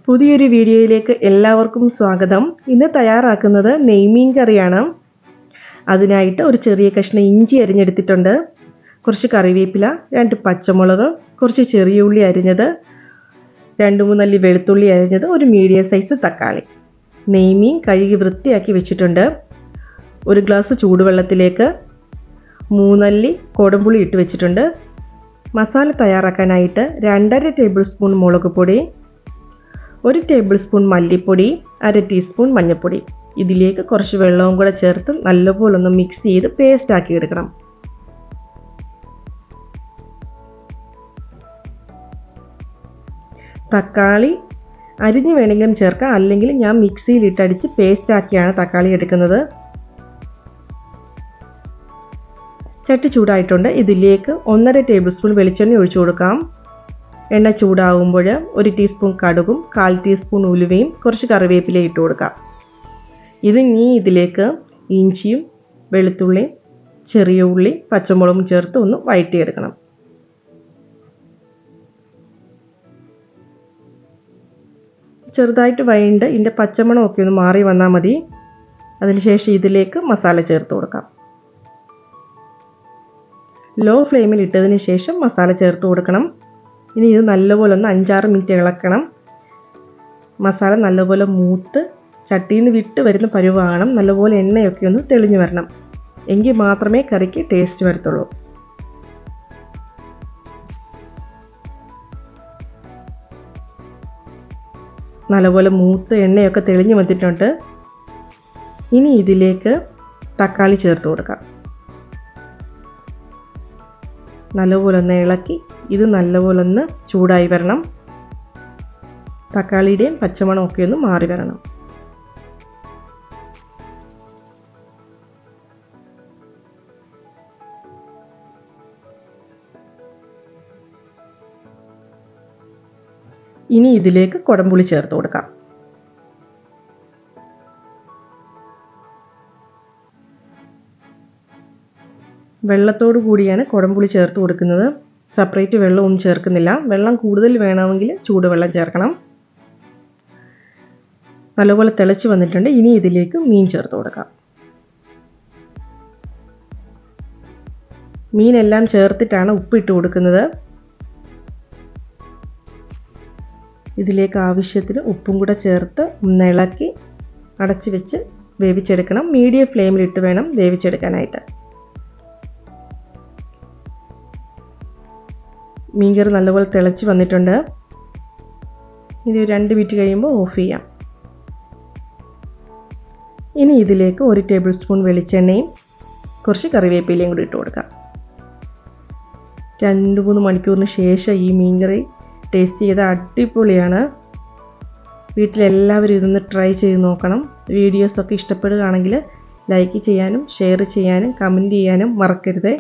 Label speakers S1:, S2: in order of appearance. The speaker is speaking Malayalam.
S1: പുതിയൊരു വീഡിയോയിലേക്ക് എല്ലാവർക്കും സ്വാഗതം. ഇന്ന് തയ്യാറാക്കുന്നത് നെയ്മീൻ കറിയാണ്. അതിനായിട്ട് ഒരു ചെറിയ കഷ്ണം ഇഞ്ചി അരിഞ്ഞെടുത്തിട്ടുണ്ട്, കുറച്ച് കറിവേപ്പില, 2 പച്ചമുളക്, കുറച്ച് ചെറിയ ഉള്ളി അരിഞ്ഞത്, 2-3 അല്ലി വെളുത്തുള്ളി അരിഞ്ഞത്, ഒരു മീഡിയം സൈസ് തക്കാളി. നെയ്മീൻ കഴുകി വൃത്തിയാക്കി വെച്ചിട്ടുണ്ട്. ഒരു ഗ്ലാസ് ചൂടുവെള്ളത്തിലേക്ക് 3 അല്ലി കൊടംപുളി ഇട്ട് വെച്ചിട്ടുണ്ട്. മസാല തയ്യാറാക്കാനായിട്ട് 2.5 ടേബിൾ സ്പൂൺ മുളക് പൊടി, 1 ടേബിൾ സ്പൂൺ മല്ലിപ്പൊടി, 1/2 ടീസ്പൂൺ മഞ്ഞൾപ്പൊടി. ഇതിലേക്ക് കുറച്ച് വെള്ളവും കൂടെ ചേർത്ത് നല്ലപോലെ ഒന്ന് മിക്സ് ചെയ്ത് പേസ്റ്റ് ആക്കി എടുക്കണം. തക്കാളി അരിഞ്ഞ് വേണമെങ്കിലും ചേർക്കാം, അല്ലെങ്കിൽ ഞാൻ മിക്സിയിൽ ഇട്ടടിച്ച് പേസ്റ്റ് ആക്കിയാണ് തക്കാളി എടുക്കുന്നത്. ചട്ടി ചൂടായിട്ടുണ്ട്. ഇതിലേക്ക് 1.5 ടേബിൾ സ്പൂൺ വെളിച്ചെണ്ണ ഒഴിച്ചു കൊടുക്കാം. എണ്ണ ചൂടാകുമ്പോൾ 1 ടീസ്പൂൺ കടുകും 1/4 ടീസ്പൂൺ ഉലുവയും കുറച്ച് കറിവേപ്പിലയും ഇട്ട് കൊടുക്കാം. ഇതിലേക്ക് ഇഞ്ചിയും വെളുത്തുള്ളിയും ചെറിയ ഉള്ളി പച്ചമുളകും ചേർത്ത് ഒന്ന് വഴറ്റിയെടുക്കണം. ചെറുതായിട്ട് വഴണ്ട് ഇതിൻ്റെ പച്ചമണമൊക്കെ ഒന്ന് മാറി വന്നാൽ മതി. അതിനുശേഷം ഇതിലേക്ക് മസാല ചേർത്ത് കൊടുക്കാം. ലോ ഫ്ലെയിമിൽ ഇട്ടതിന് ശേഷം മസാല ചേർത്ത് കൊടുക്കണം. ഇനി ഇത് നല്ലപോലെ ഒന്ന് 5-6 മിനിറ്റ് ഇളക്കണം. മസാല നല്ലപോലെ മൂത്ത് ചട്ടിയിൽ നിന്ന് വിട്ട് വരുന്ന പരുവാകണം. നല്ലപോലെ എണ്ണയൊക്കെ ഒന്ന് തെളിഞ്ഞു വരണം. എങ്കിൽ മാത്രമേ കറിക്ക് ടേസ്റ്റ് വരത്തുള്ളൂ. നല്ലപോലെ മൂത്ത് എണ്ണയൊക്കെ തെളിഞ്ഞു വന്നിട്ടുണ്ട്. ഇനി ഇതിലേക്ക് തക്കാളി ചേർത്ത് കൊടുക്കാം. നല്ലപോലെ ഒന്ന് ഇളക്കി ഇത് നല്ലപോലെ ഒന്ന് ചൂടായി വരണം. തക്കാളിയുടെയും പച്ചമണമൊക്കെ ഒന്ന് മാറി വരണം. ഇനി ഇതിലേക്ക് കൊടംപുളി ചേർത്ത് കൊടുക്കാം. വെള്ളത്തോടു കൂടിയാണ് കൊടംപുളി ചേർത്ത് കൊടുക്കുന്നത്. സെപ്പറേറ്റ് വെള്ളമൊന്നും ചേർക്കുന്നില്ല. വെള്ളം കൂടുതൽ വേണമെങ്കിൽ ചൂടുവെള്ളം ചേർക്കണം. നല്ലപോലെ തിളച്ച് വന്നിട്ടുണ്ട്. ഇനി ഇതിലേക്ക് മീൻ ചേർത്ത് കൊടുക്കാം. മീനെല്ലാം ചേർത്തിട്ടാണ് ഉപ്പിട്ട് കൊടുക്കുന്നത്. ഇതിലേക്ക് ആവശ്യത്തിന് ഉപ്പും കൂടെ ചേർത്ത് ഒന്ന് ഇളക്കി അടച്ച് വെച്ച് വേവിച്ചെടുക്കണം. മീഡിയം ഫ്ലെയിമിലിട്ട് വേണം വേവിച്ചെടുക്കാനായിട്ട്. മീൻകറി നല്ലപോലെ തിളച്ച് വന്നിട്ടുണ്ട്. ഇത് 2 മിനിറ്റ് കഴിയുമ്പോൾ ഓഫ് ചെയ്യാം. ഇനി ഇതിലേക്ക് 1 ടേബിൾ സ്പൂൺ വെളിച്ചെണ്ണയും കുറച്ച് കറിവേപ്പിലയും കൂടി ഇട്ട് കൊടുക്കാം. 2-3 മണിക്കൂറിന് ശേഷം ഈ മീൻകറി ടേസ്റ്റ് ചെയ്ത് അടിപൊളിയാണ്. വീട്ടിലെല്ലാവരും ഇതൊന്ന് ട്രൈ ചെയ്ത് നോക്കണം. വീഡിയോസൊക്കെ ഇഷ്ടപ്പെടുകയാണെങ്കിൽ ലൈക്ക് ചെയ്യാനും ഷെയർ ചെയ്യാനും കമൻറ്റ് ചെയ്യാനും മറക്കരുത്.